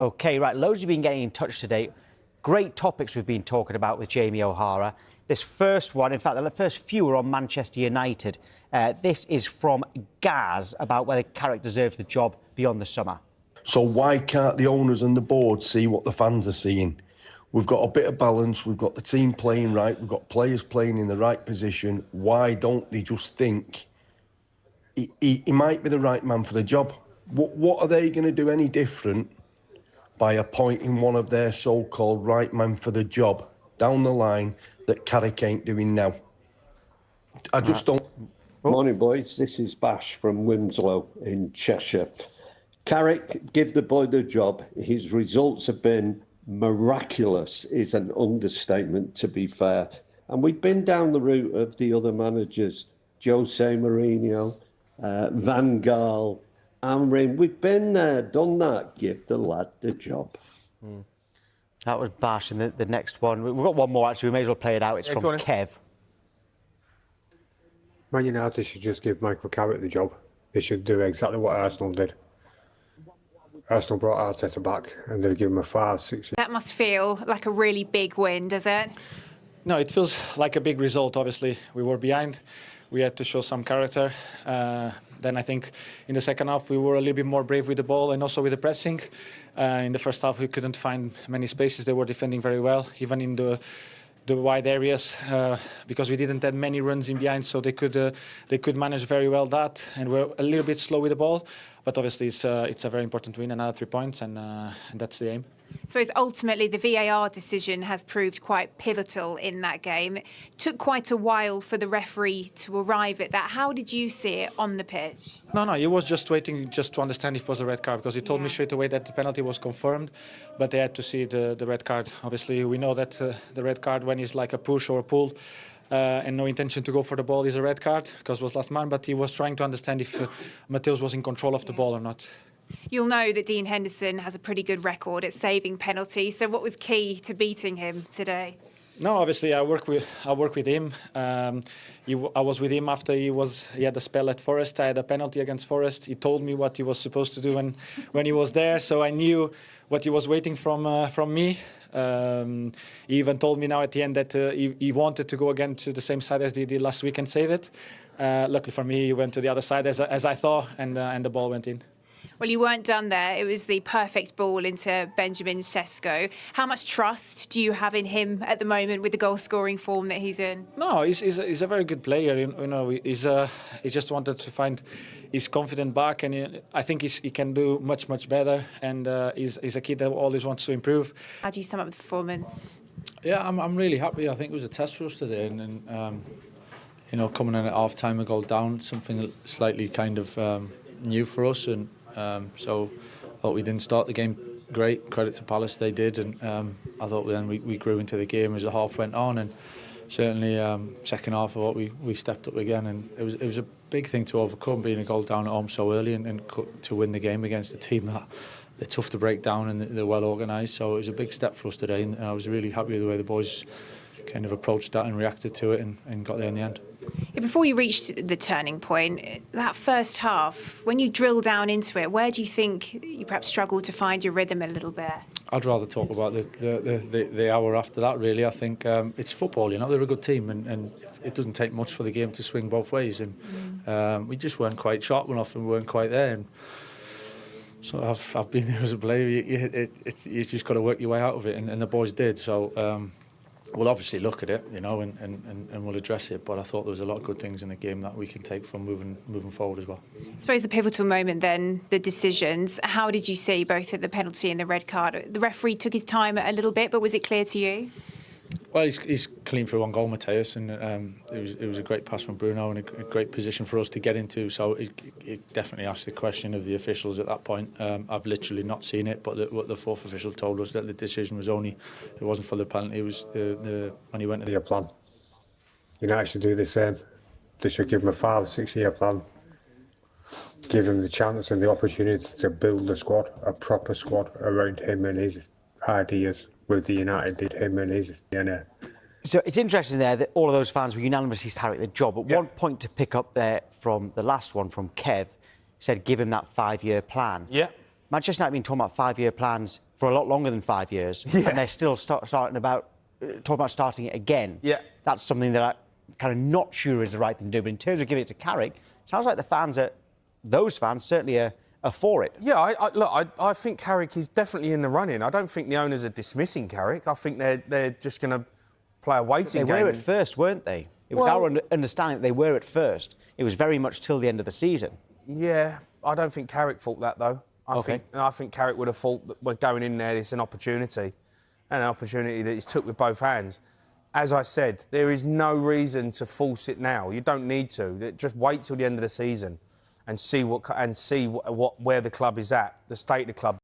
OK, right, loads of you been getting in touch today. Great topics we've been talking about with Jamie O'Hara. This first one, in fact, the first few were on Manchester United. This is from Gaz about whether Carrick deserves the job beyond the summer. So why can't the owners and the board see what the fans are seeing? We've got a bit of balance, we've got the team playing right, we've got players playing in the right position. Why don't they just think he might be the right man for the job? What are they going to do any different by appointing one of their so-called right man for the job down the line that Carrick ain't doing now? I just don't... Morning, boys. This is Bash from Wimslow in Cheshire. Carrick, give the boy the job. His results have been miraculous, is an understatement, to be fair. And we've been down the route of the other managers, Jose Mourinho, Van Gaal, Amrin. We've been there, done that. Give the lad the job. That was Bash, and the next one... We've got one more, actually. We may as well play it out. It's from Kev. Man United should just give Michael Carrick the job. They should do exactly what Arsenal did. Arsenal brought Arteta back and they've given him a 5-6 years. That must feel like a really big win, does it? No, it feels like a big result, obviously. We were behind. We had to show some character. Then I think in the second half we were a little bit more brave with the ball and also with the pressing. In the first half we couldn't find many spaces. They were defending very well, even in the wide areas, because we didn't have many runs in behind, so they could manage very well that, and we're a little bit slow with the ball. But obviously it's a very important win, another 3 points, and that's the aim. I suppose ultimately the VAR decision has proved quite pivotal in that game. It took quite a while for the referee to arrive at that. How did you see it on the pitch? No, he was just waiting just to understand if it was a red card, because he told me straight away that the penalty was confirmed, but they had to see the red card. Obviously, we know that the red card, when it's like a push or a pull, and no intention to go for the ball, is a red card, because it was last man, but he was trying to understand if Mateus was in control of the ball or not. You'll know that Dean Henderson has a pretty good record at saving penalties, so what was key to beating him today? No, obviously I work with him. I was with him after he had a spell at Forest. I had a penalty against Forest. He told me what he was supposed to do when he was there, so I knew what he was waiting from me. He even told me now at the end that he wanted to go again to the same side as he did last week and save it. Luckily for me, he went to the other side as I thought, and the ball went in. Well, you weren't done there. It was the perfect ball into Benjamin Sesko. How much trust do you have in him at the moment with the goal-scoring form that he's in? No, he's a very good player. You know, he just wanted to find his confidence back, and I think he can do much better. And he's a kid that always wants to improve. How do you sum up the performance? Yeah, I'm really happy. I think it was a test for us today, and you know, coming in at half time, a goal down, something slightly kind of new for us, and. So I thought we didn't start the game great. Credit to Palace, they did, and I thought then we grew into the game as the half went on, and certainly second half of what we stepped up again, and it was a big thing to overcome, being a goal down at home so early, and to win the game against a team that they're tough to break down and they're well organised. So it was a big step for us today, and I was really happy with the way the boys kind of approached that and reacted to it, and got there in the end. Yeah, before you reached the turning point, that first half, when you drill down into it, where do you think you perhaps struggled to find your rhythm a little bit? I'd rather talk about the hour after that, really. I think it's football, you know, they're a good team, and it doesn't take much for the game to swing both ways, and we just weren't quite sharp enough and weren't quite there. And so I've been there as a player. You just got to work your way out of it, and the boys did. So we'll obviously look at it, you know, and we'll address it. But I thought there was a lot of good things in the game that we can take from moving forward as well. I suppose the pivotal moment then, the decisions. How did you see both at the penalty and the red card? The referee took his time a little bit, but was it clear to you? Well, he's clean for one goal, Mateus, and it was a great pass from Bruno and a great position for us to get into. So it definitely asked the question of the officials at that point. I've literally not seen it, but what the fourth official told us that the decision was it wasn't for the penalty. It was when he went to the plan. United should do the same. They should give him a 5-6 year plan. Give him the chance and the opportunity to build a squad, a proper squad around him and his ideas. With the United did him and his DNA. So it's interesting there that all of those fans were unanimously Carrick the job. But one point to pick up there from the last one from Kev, said give him that 5-year plan. Yeah. Manchester United have been talking about 5-year plans for a lot longer than 5 years, and they're still talking about starting it again. Yeah. That's something that I'm kind of not sure is the right thing to do. But in terms of giving it to Carrick, sounds like those fans certainly are for it. Yeah, I think Carrick is definitely in the running. I don't think the owners are dismissing Carrick. I think they're just going to play a waiting game. They were at first, weren't they? It was our understanding that they were at first. It was very much till the end of the season. Yeah, I don't think Carrick thought that, though. I think Carrick would have thought that we're going in there, it's an opportunity, and an opportunity that he's took with both hands. As I said, there is no reason to force it now. You don't need to. Just wait till the end of the season and see where the club is at, the state of the club.